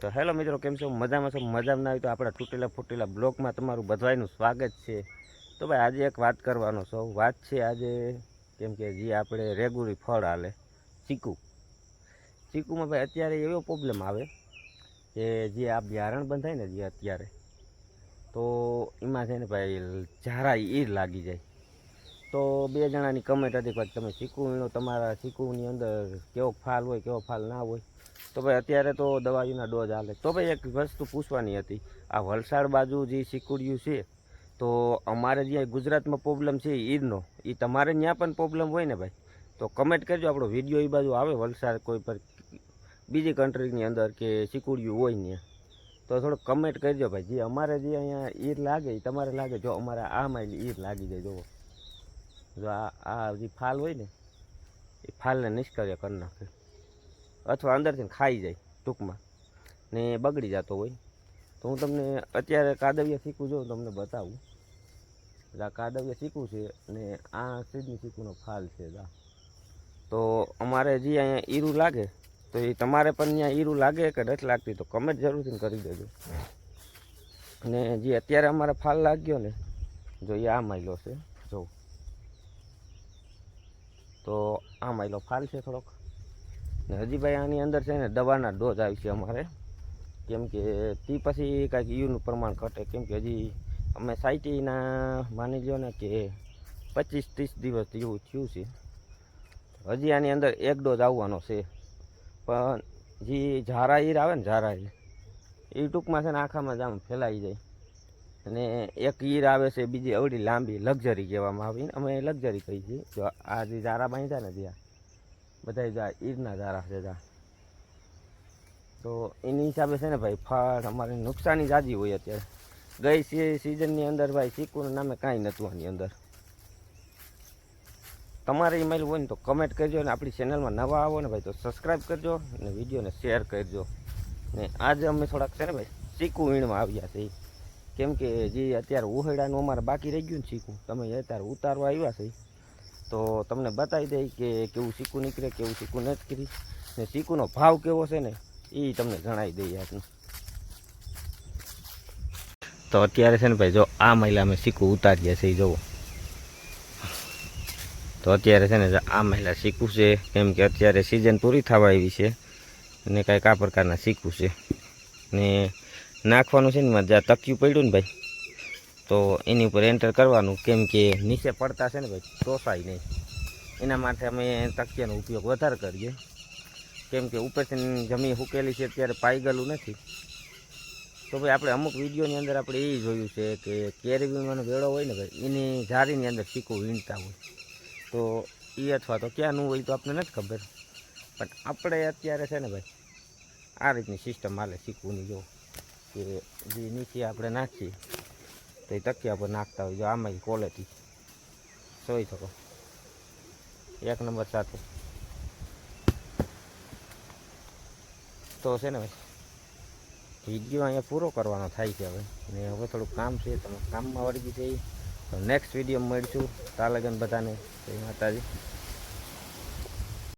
તો હેલો મિત્રો, કેમ છો? મજામાં છો? મજામાં ના હોય તો આપણા તૂટેલા ફૂટેલા બ્લોગમાં તમારું બધાનું સ્વાગત છે. તો ભાઈ આજે એક વાત કરવાનો છો. વાત છે આજે કેમ કે જે આપણે રેગ્યુલર ફળ હાલે ચીકુમાં ભાઈ અત્યારે એવો પ્રોબ્લેમ આવે કે જે આ બિયારણ બંધાય ને જે અત્યારે, તો એમાં છે ને ભાઈ ઝારા ઈર લાગી જાય. તો બે જણાની કમેન્ટ હતી કે તમે ચીકુનો તમારા ચીકુની અંદર કેવો ફાલ હોય કેવો ફાલ ના હોય. તો ભાઈ અત્યારે તો દવાઈના ડોઝ હાલે. તો ભાઈ એક વસ્તુ પૂછવાની હતી, આ વલસાડ બાજુ જે ચીકુડિયું છે, તો અમારે જ્યાં ગુજરાતમાં પ્રોબ્લેમ છે ઈરનો, એ તમારે ત્યાં પણ પ્રોબ્લેમ હોય ને ભાઈ, તો કમેન્ટ કરજો. આપણો વિડીયો એ બાજુ આવે વલસાડ કોઈ પર બીજી કન્ટ્રીની અંદર કે ચીકુડિયું હોય ને, તો થોડુંક કમેન્ટ કરજો ભાઈ. જે અમારે જે અહીંયા ઈર લાગે એ તમારે લાગે. જો અમારે આ માઇલ ઈર લાગી જાય, જુઓ જો આ જે ફાલ હોય ને એ ફાલને નિષ્ક્રિય કરી નાખે, અથવા અંદરથી ખાઈ જાય ટૂંકમાં ને બગડી જતો હોય. તો હું તમને અત્યારે કાદવિયા શીખું જોઉં, તમને બતાવું. આ કાદવિયા શીખું છે ને આ સિડની શીખુનો ફાલ છે. તો અમારે જે અહીંયા ઈરું લાગે, તો એ તમારે પણ ત્યાં ઈરું લાગે કે નથી લાગતી, તો કમેન્ટ જરૂરથી કરી દેજો. ને જે અત્યારે અમારે ફાલ લાગ્યો ને, જો એ આ માઇલો છે, જો તો આ માઇલો ફાલ છે થોડોક. ને હજી ભાઈ આની અંદર છે ને દવાના ડોઝ આવી છે અમારે, કેમ કે તે પછી કાંઈક ઈનું પ્રમાણ ઘટે. કેમ કે હજી અમે સાઈટીના માની લો ને કે 25-30 દિવસ જેવું થયું છે. હજી આની અંદર એક ડોઝ આવવાનો છે, પણ જે ઝારા ઈર આવે ને, ઝારા ઈર એ ટૂંકમાં છે ને આખામાં જ આમ ફેલાઈ જાય. અને એક ઈર આવે છે બીજી અવડી લાંબી, લક્ઝરી કહેવામાં આવે. અમે લક્ઝરી કહી છીએ. જો આ જે ઝારા બાંધ્યા ને ત્યાં બધા જ ઈરના ઝારા છે. તો એની હિસાબે છે ને ભાઈ ફળ અમારે નુકસાની જાજી હોય. અત્યારે ગઈ સિઝનની અંદર ભાઈ ચીકુના નામે કાંઈ નહોતું આની અંદર. તમારે ઈમેલ હોય ને તો કમેન્ટ કરજો. અને આપણી ચેનલમાં નવા આવો ને ભાઈ તો સબસ્ક્રાઈબ કરજો અને વિડીયોને શેર કરજો. ને આજે અમે થોડાક છે ને ભાઈ ચીકુ વીણમાં આવ્યા છે, કેમ કે જે અત્યારે ઉહેડાનું અમારે બાકી રહી ગયું ને ચીકુ, તમે અત્યારે ઉતારવા આવ્યા છે, તો તમને બતાવી દઈ કે કેવું ચીકુ નીકળે, કેવું ચીકુ નથી કરી, ને ચીકુનો ભાવ કેવો છે ને એ તમને જણાવી દઈએ આપને. તો અત્યારે છે ને ભાઈ જો આ મહિલા અમે ચીકુ ઉતારીએ છીએ, જુઓ. તો અત્યારે છે ને આ મહિલા ચીકુ છે, કેમ કે અત્યારે સિઝન પૂરી થવા આવી છે અને કાંઈક આ પ્રકારના ચીકુ છે. ને નાખવાનું છે ને જ્યાં તકિયું પડ્યું ને ભાઈ, તો એની ઉપર એન્ટર કરવાનું, કેમ કે નીચે પડતા છે ને ભાઈ ટોસાય નહીં. એના માટે અમે તકિયાનો ઉપયોગ વધારે કરીએ, કેમ કે ઉપરથી જમીન સૂકેલી છે, અત્યારે પાઈ ગયેલું નથી. તો ભાઈ આપણે અમુક વિડીયોની અંદર આપણે એ જોયું છે કે કેરી વીણવાનો વેળો હોય ને ભાઈ, એની ઝારીની અંદર ચીકુ વીણતા હોય. તો એ અથવા તો ક્યાંનું હોય તો આપણને નથી ખબર, પણ આપણે અત્યારે છે ને ભાઈ આ રીતની સિસ્ટમ હાલે ચીકુની. જો કે જે નીચે આપણે નાખીએ તો એ તકિયા પર નાખતા હોય. જો આમાં ક્વોલિટી જોઈ શકો, એક નંબર સાથે. તો છે ને ભાઈ વિડીયો અહીંયા પૂરો કરવાનો થાય છે હવે, ને હવે થોડુંક કામ છે, તમે કામમાં વળગી જઈ. તો નેક્સ્ટ વિડીયો મળીશું. તાલગન બધાને જય માતાજી.